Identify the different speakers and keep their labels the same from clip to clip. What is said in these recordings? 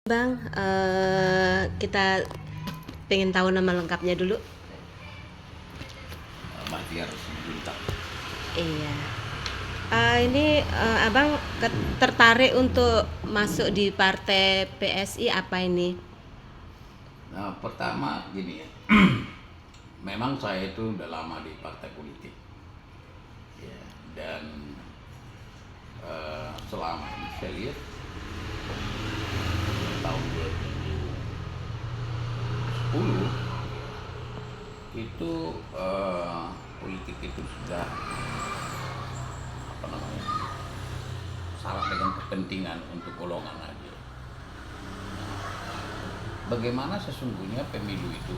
Speaker 1: Bang, kita pengen tahu nama lengkapnya dulu.
Speaker 2: Bahtiar Simanjuntak.
Speaker 1: Iya. Ini abang tertarik untuk masuk di partai PSI apa ini?
Speaker 2: Nah, pertama gini ya, memang saya itu udah lama di partai politik, ya, dan selama ini saya lihat tahun 2010 itu politik itu sudah apa namanya salah dengan kepentingan untuk golongan aja. Bagaimana sesungguhnya pemilu itu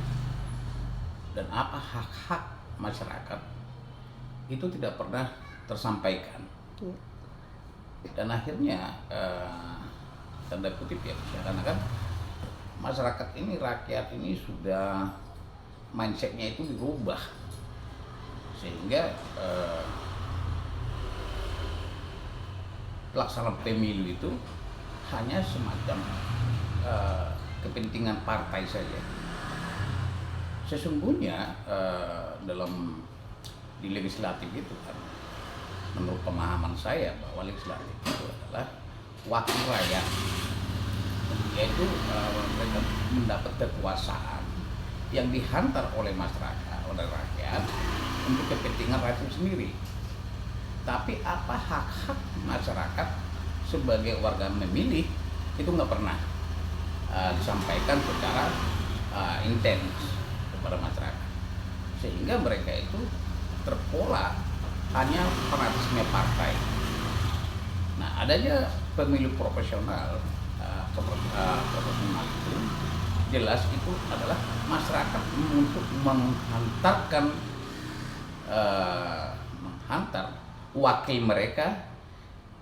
Speaker 2: dan apa hak-hak masyarakat itu tidak pernah tersampaikan, dan akhirnya tanda kutip ya, karena kan masyarakat ini, rakyat ini sudah mindsetnya itu dirubah sehingga pelaksanaan pemilu itu hanya semacam kepentingan partai saja. Sesungguhnya dalam di legislatif itu kan, menurut pemahaman saya bahwa legislatif itu adalah wakil rakyat, yaitu mereka mendapat kekuasaan yang dihantar oleh masyarakat, oleh rakyat untuk kepentingan rakyat itu sendiri. Tapi apa hak-hak masyarakat sebagai warga memilih itu nggak pernah disampaikan secara intens kepada masyarakat, sehingga mereka itu terpola hanya fanatisme partai. Nah, adanya pemilu profesional, profesional itu jelas itu adalah masyarakat untuk menghantar wakil mereka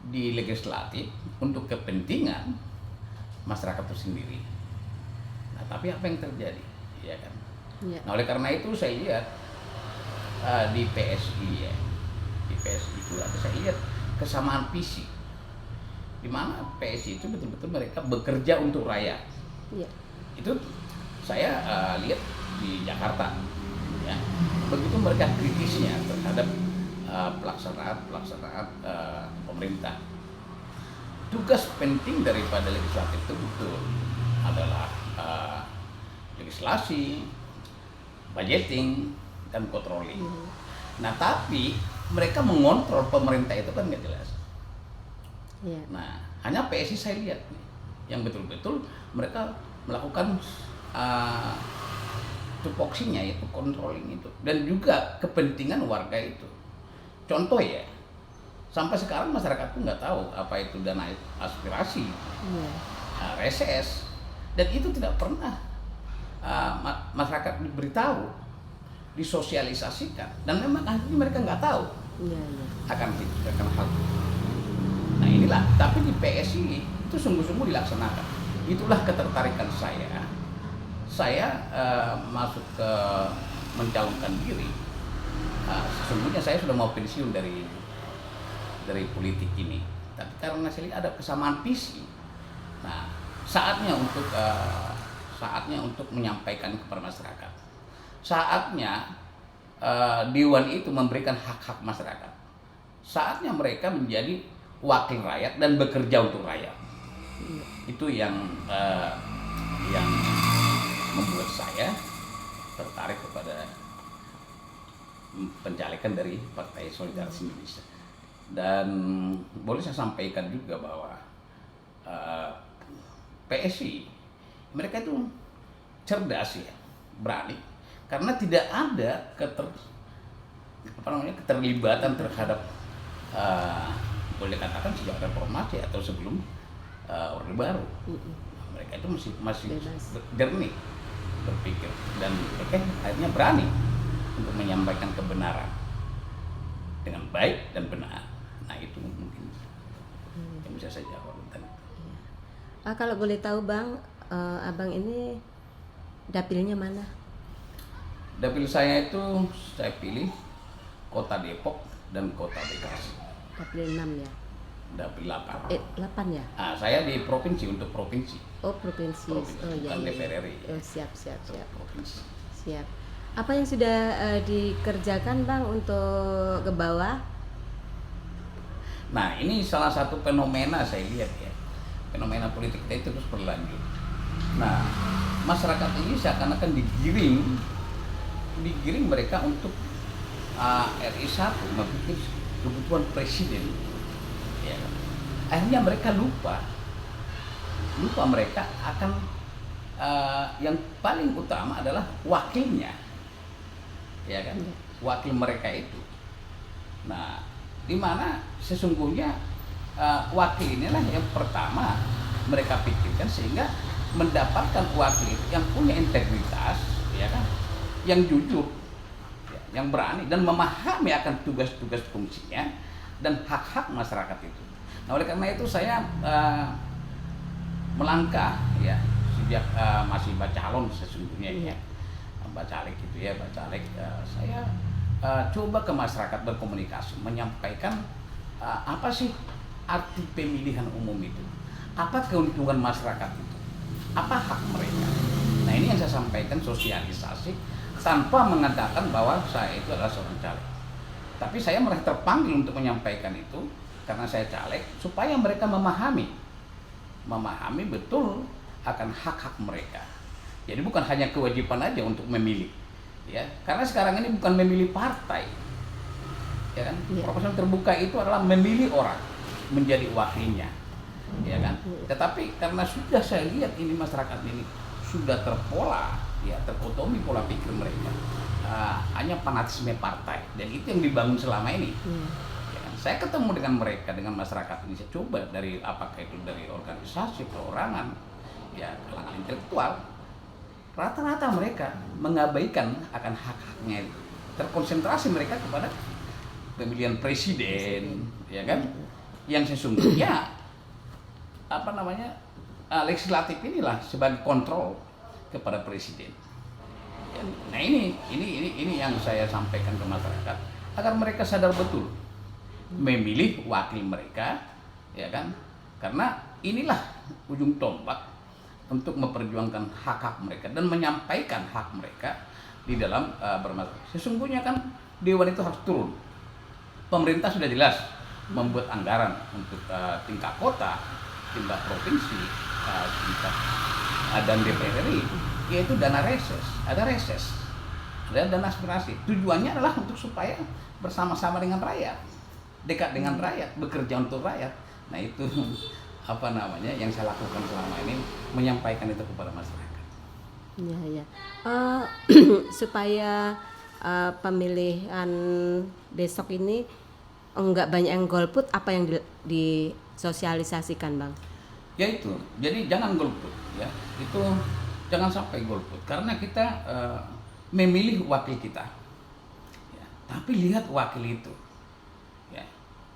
Speaker 2: di legislatif untuk kepentingan masyarakat itu sendiri. Nah, tapi apa yang terjadi, ya kan?
Speaker 1: Ya.
Speaker 2: Nah, oleh karena itu saya lihat di PSI ya, di PSI itu saya lihat kesamaan visi, di mana PSI itu betul-betul mereka bekerja untuk rakyat.
Speaker 1: Ya.
Speaker 2: Itu saya lihat di Jakarta, ya, begitu mereka kritisnya terhadap pelaksanaan pemerintah. Tugas penting daripada legislatif itu betul adalah legislasi, budgeting, dan controlling. Nah, tapi mereka mengontrol pemerintah itu kan nggak jelas.
Speaker 1: Ya.
Speaker 2: Nah, hanya PSI saya lihat nih, yang betul-betul mereka melakukan tupoksinya, yaitu controlling itu, dan juga kepentingan warga itu. Contoh ya, sampai sekarang masyarakat pun nggak tahu apa itu dana aspirasi, reses, dan itu tidak pernah masyarakat diberitahu, disosialisasikan, dan memang akhirnya mereka nggak tahu akan hal itu. Nah, inilah, tapi di PSI itu sungguh-sungguh dilaksanakan. Itulah ketertarikan saya masuk ke mencalonkan diri. Sesungguhnya saya sudah mau pensiun dari politik ini, tapi karena saya lihat ada kesamaan visi. Nah, saatnya untuk menyampaikan kepada masyarakat. Saatnya Dewan itu memberikan hak-hak masyarakat. Saatnya mereka menjadi wakil rakyat dan bekerja untuk rakyat. Itu yang membuat saya tertarik kepada pencalekan dari Partai Solidaritas Indonesia. Dan boleh saya sampaikan juga bahwa PSI mereka itu cerdas ya, berani, karena tidak ada keterlibatan terhadap boleh katakan sejak reformasi atau sebelum Orde Baru. Mereka itu masih jernih berpikir, dan mereka akhirnya berani untuk menyampaikan kebenaran dengan baik dan benar. Nah, itu mungkin yang bisa saya jawab tentang itu.
Speaker 1: Kalau boleh tahu Bang, abang ini dapilnya mana?
Speaker 2: Dapil saya itu saya pilih Kota Depok dan Kota Bekasi.
Speaker 1: Dapil 6 ya.
Speaker 2: Dapil 8.
Speaker 1: 8 ya?
Speaker 2: Saya di provinsi, untuk provinsi.
Speaker 1: Oh, provinsi. Oh iya.
Speaker 2: Bukan DPR RI.
Speaker 1: Oh, siap.
Speaker 2: Provinsi.
Speaker 1: Siap. Apa yang sudah dikerjakan Bang untuk ke bawah?
Speaker 2: Nah, ini salah satu fenomena saya lihat ya. Fenomena politik kita itu terus berlanjut. Nah, masyarakat ini seakan-akan digiring mereka untuk RI 1 memikir kebutuhan presiden. Ya. Akhirnya mereka lupa mereka akan yang paling utama adalah wakilnya, ya kan, wakil mereka itu. Nah, di mana sesungguhnya wakil inilah yang pertama mereka pikirkan, sehingga mendapatkan wakil itu yang punya integritas, ya kan, yang jujur, yang berani dan memahami akan tugas-tugas fungsinya dan hak-hak masyarakat itu. Nah, oleh karena itu saya melangkah ya sejak masih bacalon sesungguhnya ya, bacalek itu ya, saya coba ke masyarakat berkomunikasi, menyampaikan apa sih arti pemilihan umum itu, apa keuntungan masyarakat itu, apa hak mereka. Nah, ini yang saya sampaikan, sosialisasi tanpa mengatakan bahwa saya itu adalah seorang caleg. Tapi saya merasa terpanggil untuk menyampaikan itu karena saya caleg, supaya mereka memahami betul akan hak-hak mereka. Jadi bukan hanya kewajiban aja untuk memilih, ya. Karena sekarang ini bukan memilih partai, ya kan. Proporsional terbuka itu adalah memilih orang menjadi wakilnya, ya kan. Tetapi karena sudah saya lihat ini masyarakat ini sudah terpola, ya, terkotomi pola pikir mereka, hanya fanatisme partai, dan itu yang dibangun selama ini. Ya kan? Saya ketemu dengan mereka, dengan masyarakat ini, saya coba dari apakah itu dari organisasi, perorangan, ya, kalangan intelektual, rata-rata mereka mengabaikan akan hak-haknya itu. Terkonsentrasi mereka kepada pemilihan presiden, ya kan, yang sesungguhnya legislatif inilah sebagai kontrol kepada presiden. Ya, nah ini yang saya sampaikan ke masyarakat agar mereka sadar betul memilih wakil mereka, ya kan, karena inilah ujung tombak untuk memperjuangkan hak-hak mereka dan menyampaikan hak mereka di dalam bermasalah. Sesungguhnya kan dewan itu harus turun. Pemerintah sudah jelas membuat anggaran untuk tingkat kota, tingkat provinsi, tingkat dan DPR RI, yaitu dana reses, ada dana aspirasi. Tujuannya adalah untuk supaya bersama-sama dengan rakyat, dekat dengan rakyat, bekerja untuk rakyat. Nah, itu yang saya lakukan selama ini, menyampaikan itu kepada masyarakat.
Speaker 1: Ya. Supaya pemilihan besok ini enggak banyak yang golput, apa yang disosialisasikan, Bang?
Speaker 2: Ya itu, jadi jangan golput, ya. Itu jangan sampai golput, karena kita memilih wakil kita, ya. Tapi lihat wakil itu, ya,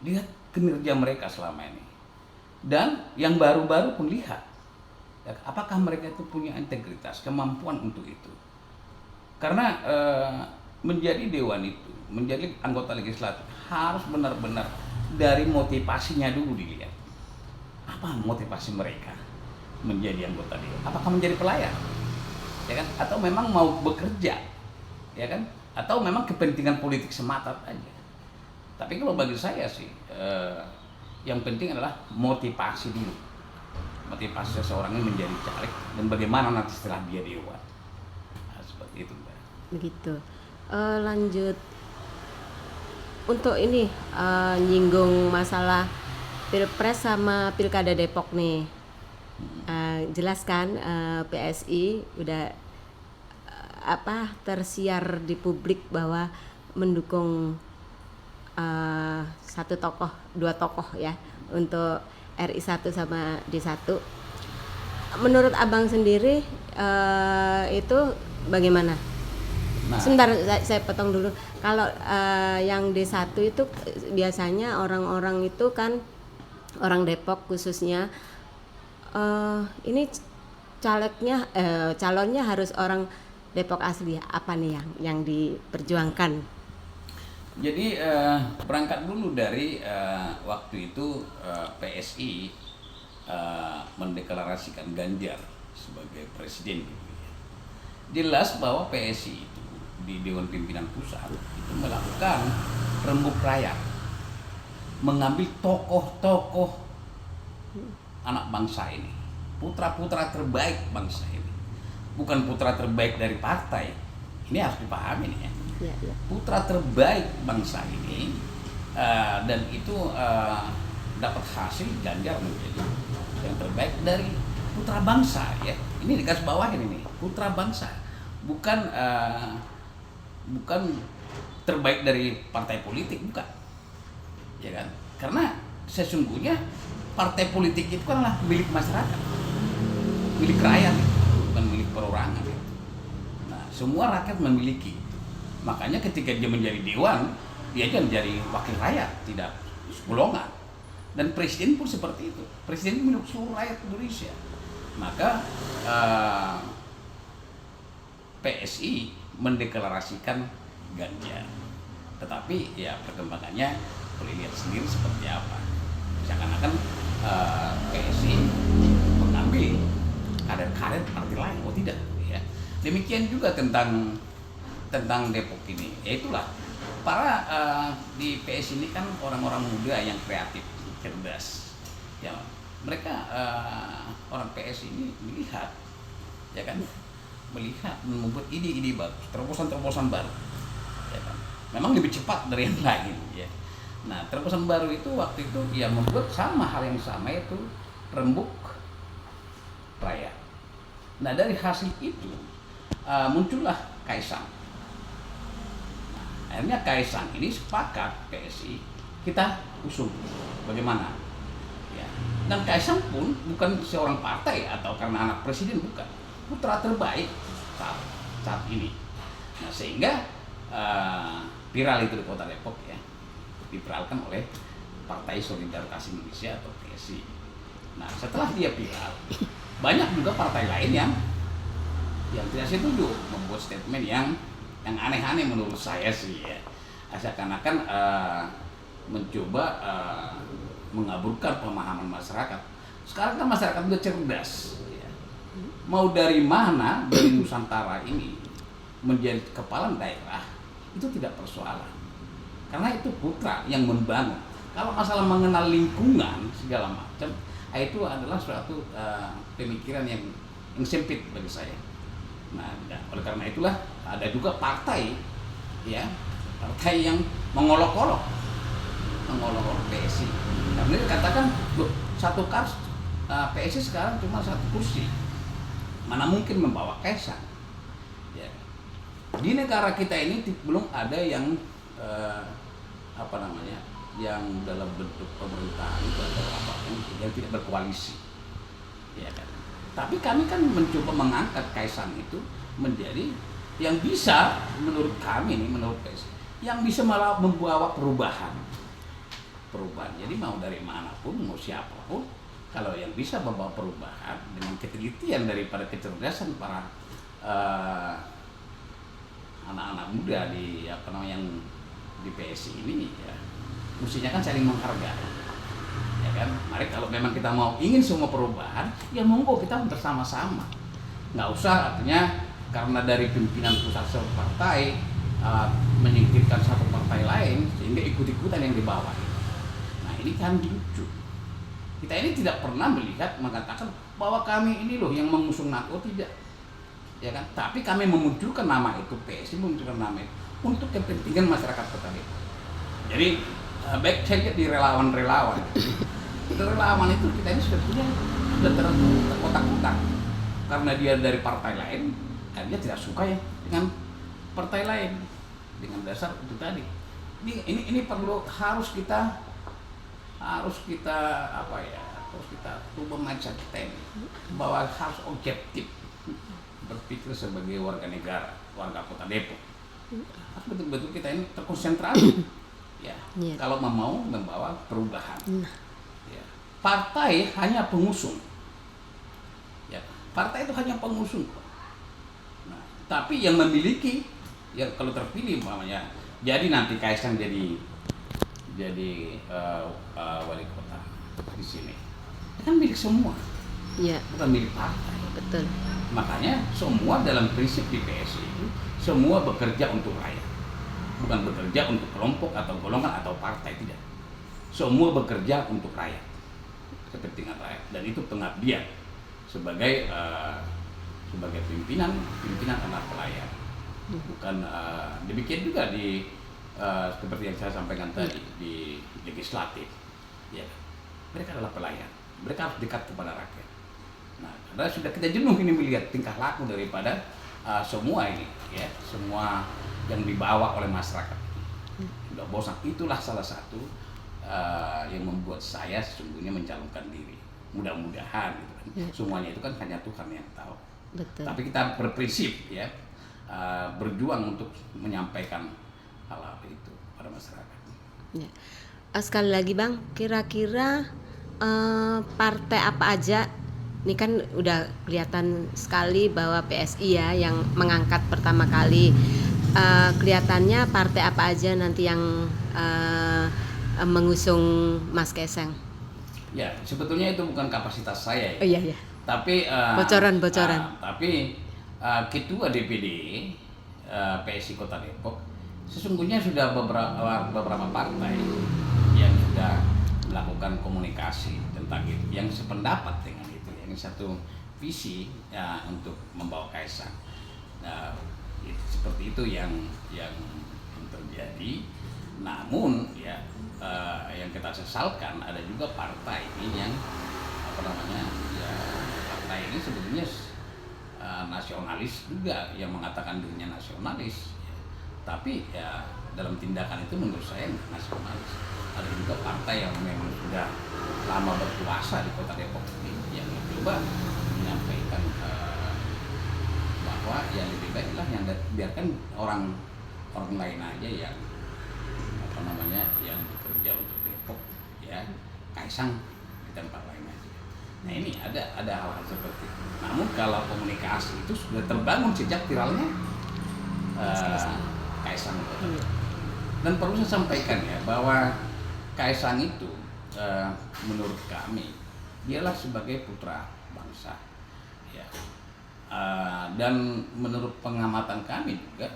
Speaker 2: lihat kinerja mereka selama ini, dan yang baru-baru pun lihat, ya, apakah mereka itu punya integritas, kemampuan untuk itu. Karena menjadi dewan itu, menjadi anggota legislatif harus benar-benar dari motivasinya dulu dilihat. Apa motivasi mereka menjadi anggota dewan? Apakah menjadi pelayan, ya kan? Atau memang mau bekerja, ya kan? Atau memang kepentingan politik semata aja? Tapi kalau bagi saya sih, yang penting adalah motivasi dulu. Motivasi seseorang ini menjadi caleg dan bagaimana nanti setelah dia dewan. Nah, seperti itu, Mbak.
Speaker 1: Begitu. Lanjut untuk ini, nyinggung masalah Pilpres sama Pilkada Depok nih. Jelaskan PSI udah tersiar di publik bahwa mendukung dua tokoh ya untuk RI 1 sama D1. Menurut Abang sendiri itu bagaimana? Nah, sebentar, saya potong dulu. Kalau yang D1 itu biasanya orang-orang itu kan, orang Depok khususnya, ini calonnya harus orang Depok asli. Apa nih yang diperjuangkan?
Speaker 2: Jadi berangkat dulu dari waktu itu PSI mendeklarasikan Ganjar sebagai presiden. Jelas bahwa PSI itu di Dewan Pimpinan Pusat itu melakukan rembuk rakyat, mengambil tokoh-tokoh anak bangsa ini, putra-putra terbaik bangsa ini, bukan putra terbaik dari partai. Ini harus dipahami nih ya.
Speaker 1: Ya.
Speaker 2: Putra terbaik bangsa ini dan itu dapat hasil Ganjar menjadi yang terbaik dari putra bangsa ya. Ini dikasih bawahin ini putra bangsa, bukan terbaik dari partai politik, bukan, ya kan? Karena sesungguhnya partai politik itu kan milik masyarakat, milik rakyat, bukan milik perorangan. Nah, semua rakyat memiliki. Makanya ketika dia menjadi dewan, dia akan menjadi wakil rakyat, tidak golongan. Dan presiden pun seperti itu. Presiden milik seluruh rakyat Indonesia. Maka PSI mendeklarasikan Ganjar. Tetapi ya perkembangannya boleh lihat sendiri seperti apa. Seakan-akan PSI mengambil kader-kader partai lain. Oh tidak, ya. Demikian juga tentang Depok ini. Ya itulah para di PSI ini kan orang-orang muda yang kreatif, cerdas. Ya, mereka orang PSI ini melihat, ya kan, melihat membuat ide-ide bagus, terobosan-terobosan baru. Ya kan? Memang lebih cepat dari yang lain. Ya. Nah, terobosan baru itu waktu itu ya membuat hal yang sama itu rembuk rakyat. Nah, dari hasil itu muncullah Kaisang. Nah, akhirnya Kaisang ini sepakat PSI kita usung bagaimana. Ya. Dan Kaisang pun bukan seorang partai atau karena anak presiden, bukan, putra terbaik saat ini. Nah, sehingga viral itu di Kota Depok ya, diviralkan oleh Partai Solidaritas Indonesia atau PSI. Nah, setelah dia viral, banyak juga partai lain yang tidak setuju, membuat statement yang aneh-aneh menurut saya sih ya. Seakan-akan mencoba mengaburkan pemahaman masyarakat. Sekarang kan masyarakat udah cerdas ya. Mau dari mana dari Nusantara ini menjadi kepala daerah itu tidak persoalan, karena itu putra yang membangun. Kalau masalah mengenal lingkungan segala macam, itu adalah suatu pemikiran yang sempit bagi saya. Nah, oleh karena itulah ada juga partai ya, partai yang mengolok-olok PSI. Karena dikatakan satu PSI sekarang cuma satu kursi, mana mungkin membawa Kaisang. Ya. Di negara kita ini belum ada yang yang dalam bentuk pemerintahan itu atau apapun yang tidak berkoalisi, ya kan. Tapi kami kan mencoba mengangkat Kaisang itu menjadi yang bisa, menurut kami nih, menurut PSI, yang bisa malah membawa perubahan. Jadi mau dari manapun, mau siapapun, kalau yang bisa membawa perubahan dengan ketelitian daripada kecerdasan para anak-anak muda yang di PSI ini ya, mestinya kan saling menghargai, ya kan. Mari kalau memang kita ingin semua perubahan, ya monggo kita bersama-sama. Nggak usah artinya karena dari pimpinan pusat satu partai menyingkirkan satu partai lain sehingga ikut-ikutan yang di bawah. Nah, ini kan lucu. Kita ini tidak pernah mengatakan bahwa kami ini loh yang mengusung NATO, tidak. Ya kan? Tapi kami memunculkan nama itu, PSI memunculkan nama itu untuk kepentingan masyarakat Kota Depok. Jadi baik saya lihat di relawan-relawan. Relawan itu kita ini sebetulnya sudah terkotak-kotak karena dia dari partai lain, dia tidak suka ya dengan partai lain dengan dasar itu tadi. Ini harus kita ubah mindset kita ini bahwa harus objektif berpikir sebagai warga negara, warga Kota Depok. Harus betul-betul kita ini terkonsentrasi ya. Kalau mau membawa perubahan. Ya. Partai hanya pengusung. Ya, partai itu hanya pengusung. Nah, tapi yang memiliki, ya kalau terpilih umpamanya Jadi nanti Kaisang jadi wali kota di sini. Kan milik semua,
Speaker 1: Ya,
Speaker 2: bukan milik partai.
Speaker 1: betul.
Speaker 2: Makanya semua dalam prinsip di PSI itu semua bekerja untuk rakyat, bukan bekerja untuk kelompok atau golongan atau partai, tidak. Semua bekerja untuk rakyat, kepentingan rakyat, dan itu pengabdian sebagai pimpinan adalah pelayan. Bukan demikian juga di seperti yang saya sampaikan tadi di legislatif, ya mereka adalah pelayan, mereka harus dekat kepada rakyat. Nah, karena sudah kita jenuh ini melihat tingkah laku daripada semua ini, ya semua yang dibawa oleh masyarakat. Sudah bosan. Itulah salah satu yang membuat saya sesungguhnya mencalonkan diri. Mudah-mudahan gitu kan. Semuanya itu kan hanya Tuhan yang tahu.
Speaker 1: Betul.
Speaker 2: Tapi kita berprinsip, ya berjuang untuk menyampaikan hal-hal itu pada masyarakat.
Speaker 1: Ya. Sekali lagi Bang, kira-kira partai apa aja? Ini kan udah kelihatan sekali bahwa PSI ya yang mengangkat pertama kali. Kelihatannya partai apa aja nanti yang mengusung Mas Kaisang?
Speaker 2: Ya, sebetulnya itu bukan kapasitas saya ya.
Speaker 1: Oh iya.
Speaker 2: Tapi
Speaker 1: Bocoran.
Speaker 2: tapi ketua DPD PSI Kota Depok sesungguhnya sudah beberapa partai yang sudah melakukan komunikasi tentang itu, yang sependapat dengan itu, yang satu visi untuk membawa Kaisang. Seperti itu yang terjadi. Namun ya yang kita sesalkan ada juga partai ini yang partai ini sebetulnya nasionalis juga, yang mengatakan dirinya nasionalis, tapi ya dalam tindakan itu menurut saya nasionalis. Ada juga partai yang memang sudah lama berkuasa di Kota Depok ini yang mencoba menyampaikan bahwa yang lebih baiklah yang biarkan orang lain aja yang yang bekerja untuk Depok, ya Kaisang di tempat lain aja. Nah ini ada hal-hal seperti itu. Namun kalau komunikasi itu sudah terbangun sejak viralnya Kaisang itu. Dan perlu saya sampaikan ya bahwa Kaisang itu menurut kami dialah sebagai putra bangsa, ya. Dan menurut pengamatan kami juga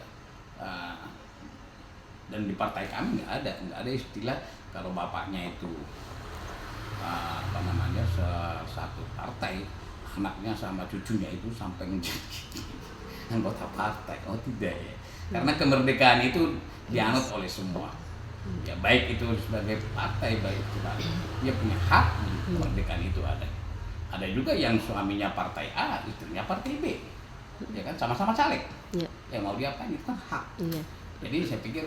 Speaker 2: dan di partai kami nggak ada istilah kalau bapaknya itu satu partai, anaknya sama cucunya itu sampai menjadi anggota partai. Oh tidak ya, karena kemerdekaan itu dianut oleh semua, ya baik itu sebagai partai, baik itu dia punya hak di kemerdekaan itu ada juga yang suaminya partai A, istrinya partai B, ya kan sama-sama caleg, yang mau diapain itu kan hak. Jadi saya pikir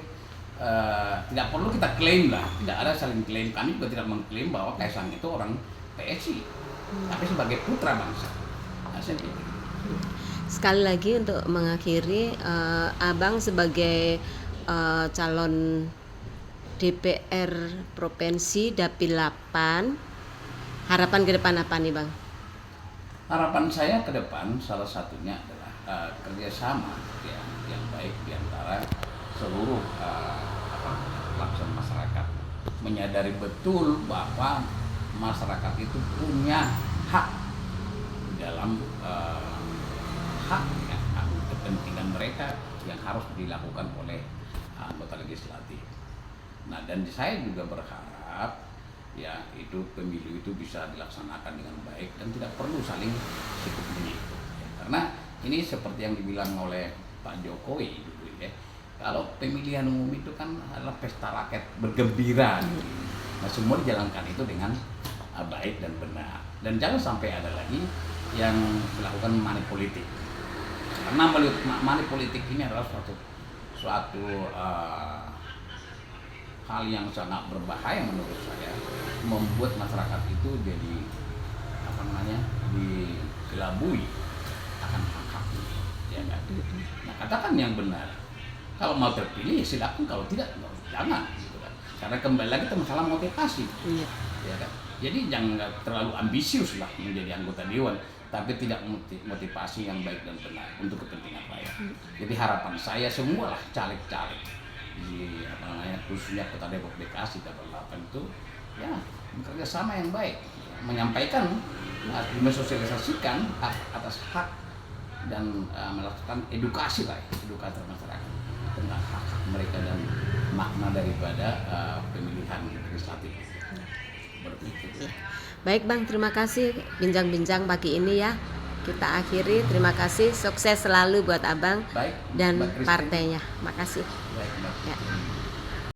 Speaker 2: tidak perlu kita klaim lah, tidak ada saling klaim. Kami juga tidak mengklaim bahwa Kaisang itu orang PSI, tapi sebagai putra bangsa. Nah, saya pikir.
Speaker 1: Sekali lagi untuk mengakhiri, Abang sebagai calon DPR Provinsi Dapil 8, harapan ke depan apa nih Bang?
Speaker 2: Harapan saya ke depan salah satunya adalah kerjasama yang baik di antara seluruh lapisan masyarakat, menyadari betul bahwa masyarakat itu punya hak dalam hak kepentingan mereka yang harus dilakukan oleh anggota legislatif. Nah, dan saya juga berharap ya itu pemilu itu bisa dilaksanakan dengan baik dan tidak perlu saling sikut menyikut, ya. Karena ini seperti yang dibilang oleh Pak Jokowi dulu ya, kalau pemilihan umum itu kan adalah pesta rakyat bergembira. Nah, semua dijalankan itu dengan baik dan benar, dan jangan sampai ada lagi yang melakukan money politik, karena money politik ini adalah suatu hal yang sangat berbahaya menurut saya, membuat masyarakat itu jadi dikelabui akan hak-haknya, ya kan? Nah, katakan yang benar. Kalau mau terpilih ya silakan, kalau tidak jangan, gitu kan? Karena kembali lagi itu masalah motivasi, ya kan? Jadi jangan terlalu ambisius lah menjadi anggota dewan, tapi tidak motivasi yang baik dan benar untuk kepentingan rakyat. Jadi harapan saya semualah caleg-caleg di apa namanya khususnya Kota Depok Bekasi 88 itu ya bekerja sama yang baik, menyampaikan, mensosialisasikan atas hak dan melakukan edukasi masyarakat tentang hak-hak mereka dan makna daripada pemilihan legislatif. Seperti itu.
Speaker 1: Ya. Baik Bang, terima kasih bincang-bincang pagi ini ya. Kita akhiri, terima kasih, sukses selalu buat Abang
Speaker 2: Baik,
Speaker 1: dan
Speaker 2: Mbak Christine.
Speaker 1: partainya. Makasih.
Speaker 2: Baik, Mbak.
Speaker 1: Ya.